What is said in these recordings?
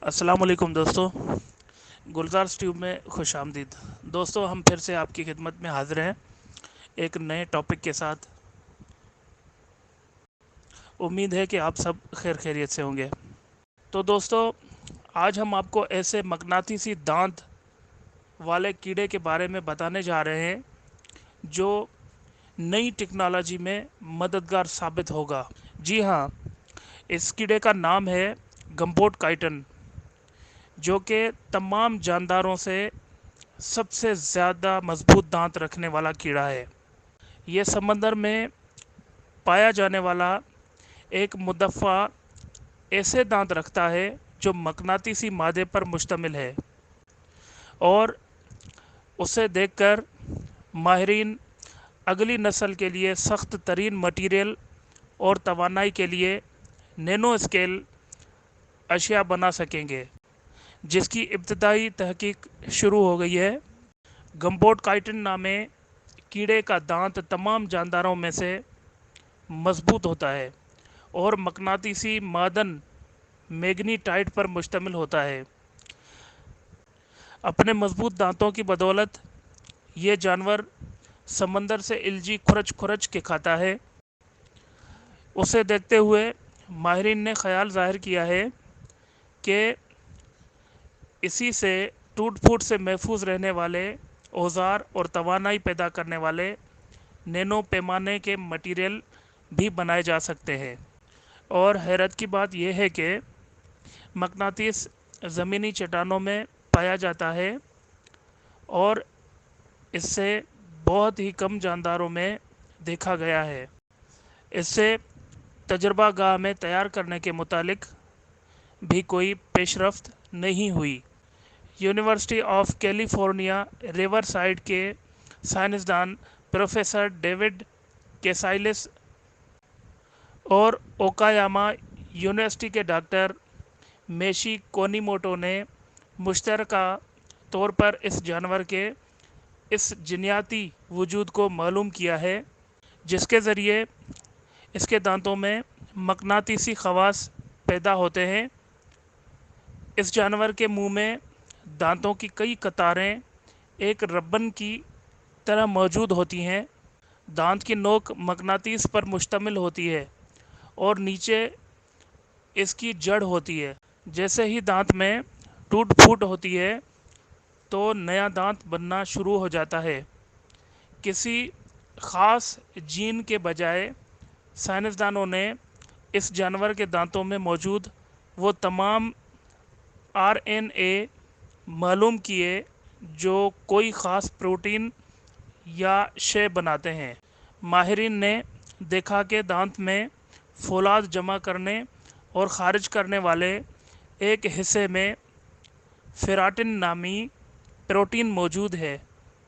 अस्सलाम वालेकुम दोस्तों, गुलजार ट्यूब में खुश आमदीद। दोस्तों, हम फिर से आपकी खिदमत में हाजिर हैं एक नए टॉपिक के साथ। उम्मीद है कि आप सब खैर खैरियत से होंगे। तो दोस्तों, आज हम आपको ऐसे मकनातीसी दांत वाले कीड़े के बारे में बताने जा रहे हैं जो नई टेक्नोलॉजी में मददगार साबित होगा। जी हाँ, इस कीड़े का नाम है गम्बोट काइटन, जो कि तमाम जानदारों से सबसे ज़्यादा मजबूत दांत रखने वाला कीड़ा है। ये समंदर में पाया जाने वाला एक मुदफ़ा ऐसे दांत रखता है जो मकनातीसी मादे पर मुश्तमिल है, और उसे देखकर माहिरीन अगली नस्ल के लिए सख्त तरीन मटीरियल और तवानाई के लिए नैनो स्केल अशिया बना सकेंगे, जिसकी इब्तदाई तहकीक शुरू हो गई है। गम्बोट काइटन नामे कीड़े का दांत तमाम जानदारों में से मजबूत होता है और मकनातीसी मादन मैग्नीटाइट पर मुश्तमिल होता है। अपने मजबूत दांतों की बदौलत ये जानवर समंदर से इल्जी खुरच खुरच के खाता है। उसे देखते हुए माहिरीन ने ख्याल ज़ाहिर किया है कि इसी से टूट फूट से महफूज रहने वाले औजार और तवानाई पैदा करने वाले नैनो पैमाने के मटीरियल भी बनाए जा सकते हैं। और हैरत की बात यह है कि मकनातीस ज़मीनी चट्टानों में पाया जाता है और इससे बहुत ही कम जानदारों में देखा गया है। इससे तजर्बा गाह में तैयार करने के मुतालिक भी कोई पेशरफ्त नहीं हुई। यूनिवर्सिटी ऑफ कैलिफोर्निया रिवरसाइड के साइंसदान प्रोफेसर डेविड केसाइलिस और ओकायामा यूनिवर्सिटी के डॉक्टर मेशी कोनीमोटो ने मुश्तरका तौर पर इस जानवर के इस जिन्याती वजूद को मालूम किया है, जिसके ज़रिए इसके दांतों में मकनातीसी खवास पैदा होते हैं। इस जानवर के मुंह में दांतों की कई कतारें एक रब्बन की तरह मौजूद होती हैं। दांत की नोक मकनातीस पर मुश्तमिल होती है और नीचे इसकी जड़ होती है। जैसे ही दांत में टूट फूट होती है तो नया दांत बनना शुरू हो जाता है। किसी ख़ास जीन के बजाय साइंसदानों ने इस जानवर के दांतों में मौजूद वो तमाम आरएनए मालूम किए जो कोई ख़ास प्रोटीन या शय बनाते हैं। माहिरीन ने देखा कि दांत में फौलाद जमा करने और ख़ारिज करने वाले एक हिस्से में फेराटिन नामी प्रोटीन मौजूद है,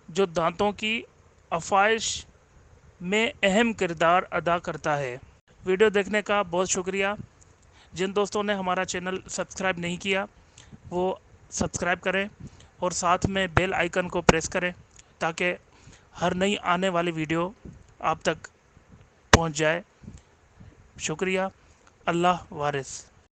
जो दांतों की अफाइश में अहम किरदार अदा करता है। वीडियो देखने का बहुत शुक्रिया। जिन दोस्तों ने हमारा चैनल सब्सक्राइब नहीं किया वो सब्सक्राइब करें और साथ में बेल आइकन को प्रेस करें ताकि हर नई आने वाली वीडियो आप तक पहुंच जाए। शुक्रिया। अल्लाह वारिस।